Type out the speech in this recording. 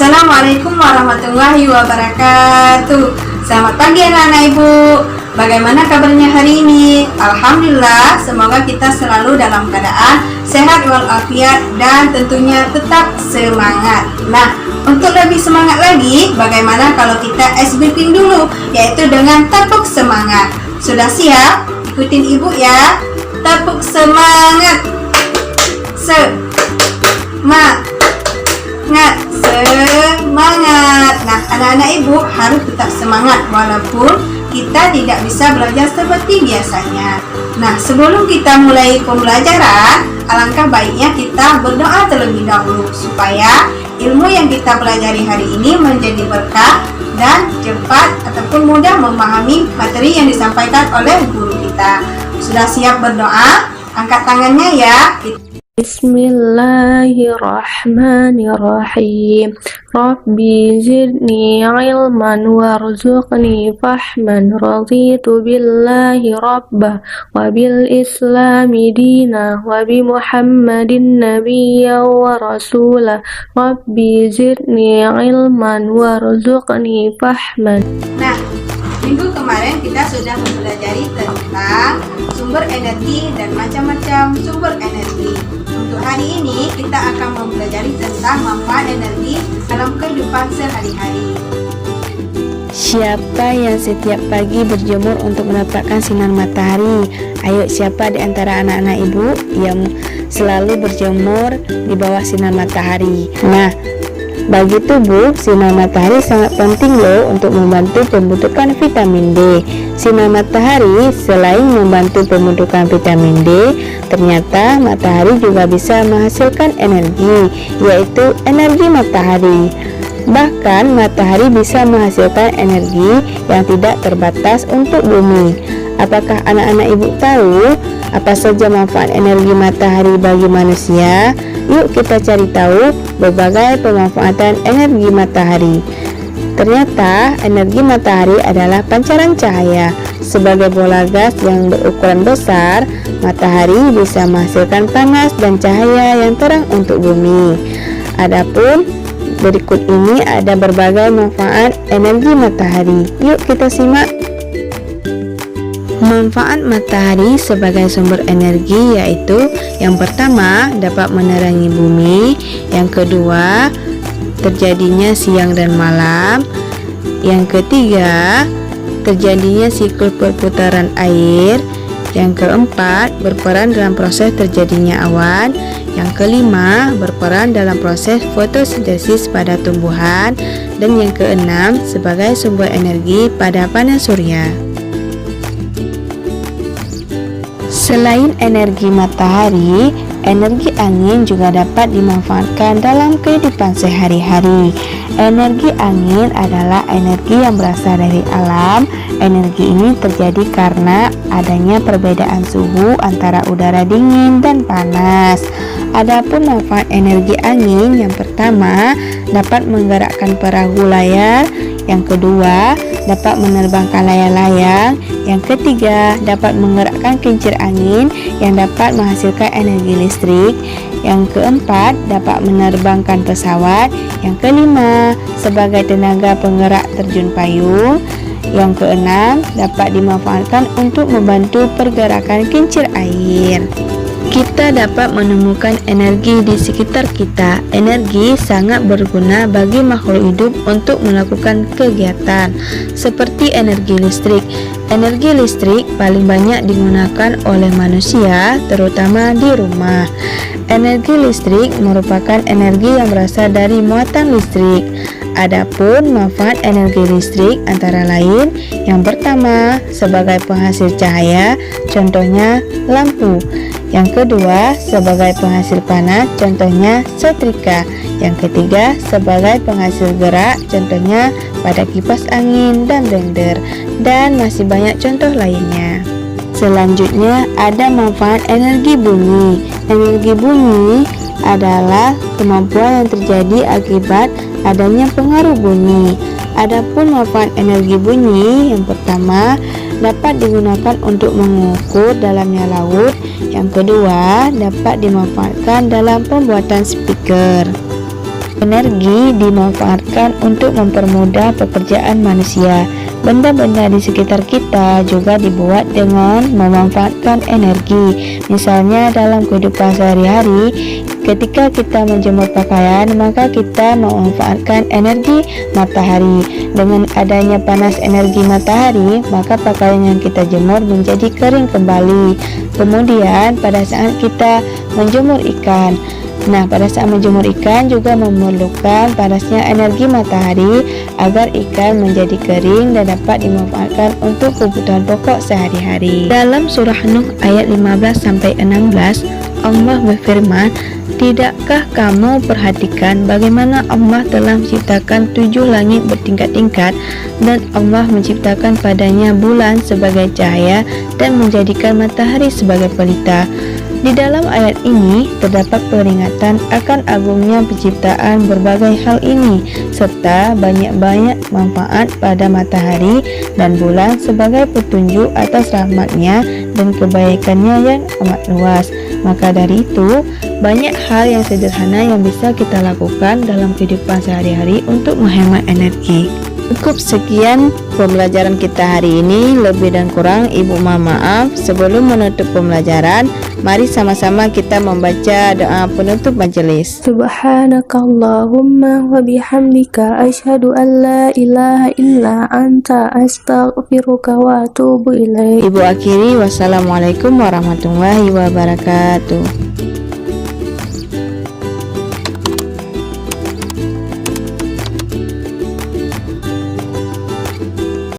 Assalamualaikum warahmatullahi wabarakatuh. Selamat pagi anak-anak ibu. Bagaimana kabarnya hari ini? Alhamdulillah, semoga kita selalu dalam keadaan sehat walafiat dan tentunya tetap semangat. Nah, untuk lebih semangat lagi, bagaimana kalau kita ice breathing dulu, yaitu dengan tepuk semangat. Sudah siap? Ikutin ibu ya. Tepuk semangat. Semangat. Nah, anak-anak ibu harus tetap semangat walaupun kita tidak bisa belajar seperti biasanya. Nah, sebelum kita mulai pembelajaran, alangkah baiknya kita berdoa terlebih dahulu supaya ilmu yang kita pelajari hari ini menjadi berkah dan cepat ataupun mudah memahami materi yang disampaikan oleh guru kita. Sudah siap berdoa? Angkat tangannya ya. Bismillahirrahmanirrahim. Rabbi zidni ilman warzuqni fahman. Raditu billahi rabbah wa bil islami dina wa bi muhammadin nabiyya wa rasulah. Rabbi zidni ilman warzuqni fahman. Nah, minggu kemarin kita sudah mempelajari tentang sumber energi dan macam-macam sumber energi. Untuk hari ini kita akan mempelajari tentang manfaat energi dalam kehidupan sehari-hari. Siapa yang setiap pagi berjemur untuk mendapatkan sinar matahari? Ayo, siapa di antara anak-anak ibu yang selalu berjemur di bawah sinar matahari? Nah, bagi tubuh, sinar matahari sangat penting loh untuk membantu pembentukan vitamin D. Sinar matahari selain membantu pembentukan vitamin D, ternyata matahari juga bisa menghasilkan energi, yaitu energi matahari. Bahkan matahari bisa menghasilkan energi yang tidak terbatas untuk bumi. Apakah anak-anak ibu tahu apa saja manfaat energi matahari bagi manusia? Yuk kita cari tahu berbagai pemanfaatan energi matahari. Ternyata energi matahari adalah pancaran cahaya. Sebagai bola gas yang berukuran besar, matahari bisa menghasilkan panas dan cahaya yang terang untuk bumi. Adapun berikut ini ada berbagai manfaat energi matahari. Yuk kita simak. Manfaat matahari sebagai sumber energi yaitu yang pertama, dapat menerangi bumi. Yang kedua, terjadinya siang dan malam. Yang ketiga, terjadinya siklus perputaran air. Yang keempat, berperan dalam proses terjadinya awan. Yang kelima, berperan dalam proses fotosintesis pada tumbuhan. Dan yang keenam, sebagai sumber energi pada panas surya. Selain energi matahari, energi angin juga dapat dimanfaatkan dalam kehidupan sehari-hari. Energi angin adalah energi yang berasal dari alam. Energi ini terjadi karena adanya perbedaan suhu antara udara dingin dan panas. Adapun manfaat energi angin, yang pertama, dapat menggerakkan perahu layar. Yang kedua, dapat menerbangkan layang-layang. Yang ketiga, dapat menggerakkan kincir angin yang dapat menghasilkan energi listrik. Yang keempat, dapat menerbangkan pesawat. Yang kelima, sebagai tenaga penggerak terjun payung. Yang keenam, dapat dimanfaatkan untuk membantu pergerakan kincir air. Kita dapat menemukan energi di sekitar kita. Energi sangat berguna bagi makhluk hidup untuk melakukan kegiatan, seperti energi listrik. Energi listrik paling banyak digunakan oleh manusia, terutama di rumah. Energi listrik merupakan energi yang berasal dari muatan listrik. Adapun manfaat energi listrik antara lain, yang pertama, sebagai penghasil cahaya, contohnya lampu. Yang kedua, sebagai penghasil panas, contohnya setrika. Yang ketiga, sebagai penghasil gerak, contohnya pada kipas angin dan blender. Dan masih banyak contoh lainnya. Selanjutnya, ada manfaat energi bunyi. Energi bunyi adalah kemampuan yang terjadi akibat adanya pengaruh bunyi. Adapun manfaat energi bunyi, yang pertama, dapat digunakan untuk mengukur dalamnya laut. Yang kedua, dapat dimanfaatkan dalam pembuatan speaker. Energi dimanfaatkan untuk mempermudah pekerjaan manusia. Benda-benda di sekitar kita juga dibuat dengan memanfaatkan energi. Misalnya dalam kehidupan sehari-hari, ketika kita menjemur pakaian, maka kita memanfaatkan energi matahari. Dengan adanya panas energi matahari, maka pakaian yang kita jemur menjadi kering kembali. Kemudian pada saat kita menjemur ikan, pada saat menjemur ikan juga memerlukan panasnya energi matahari agar ikan menjadi kering dan dapat dimanfaatkan untuk kebutuhan pokok sehari-hari. Dalam surah Nuh ayat 15-16, Allah berfirman, "Tidakkah kamu perhatikan bagaimana Allah telah menciptakan 7 langit bertingkat-tingkat dan Allah menciptakan padanya bulan sebagai cahaya dan menjadikan matahari sebagai pelita?" Di dalam ayat ini terdapat peringatan akan agungnya penciptaan berbagai hal ini serta banyak-banyak manfaat pada matahari dan bulan sebagai petunjuk atas rahmatnya dan kebaikannya yang amat luas. Maka dari itu, banyak hal yang sederhana yang bisa kita lakukan dalam kehidupan sehari-hari untuk menghemat energi. Cukup sekian pembelajaran kita hari ini. Lebih dan kurang Ibu mohon maaf. Sebelum menutup pembelajaran, mari sama-sama kita membaca doa penutup majelis. Subhanakallahumma wa bihamdika asyhadu an la ilaha illa anta astaghfiruka wa atubu ilaik. Ibu akhiri, wassalamualaikum warahmatullahi wabarakatuh.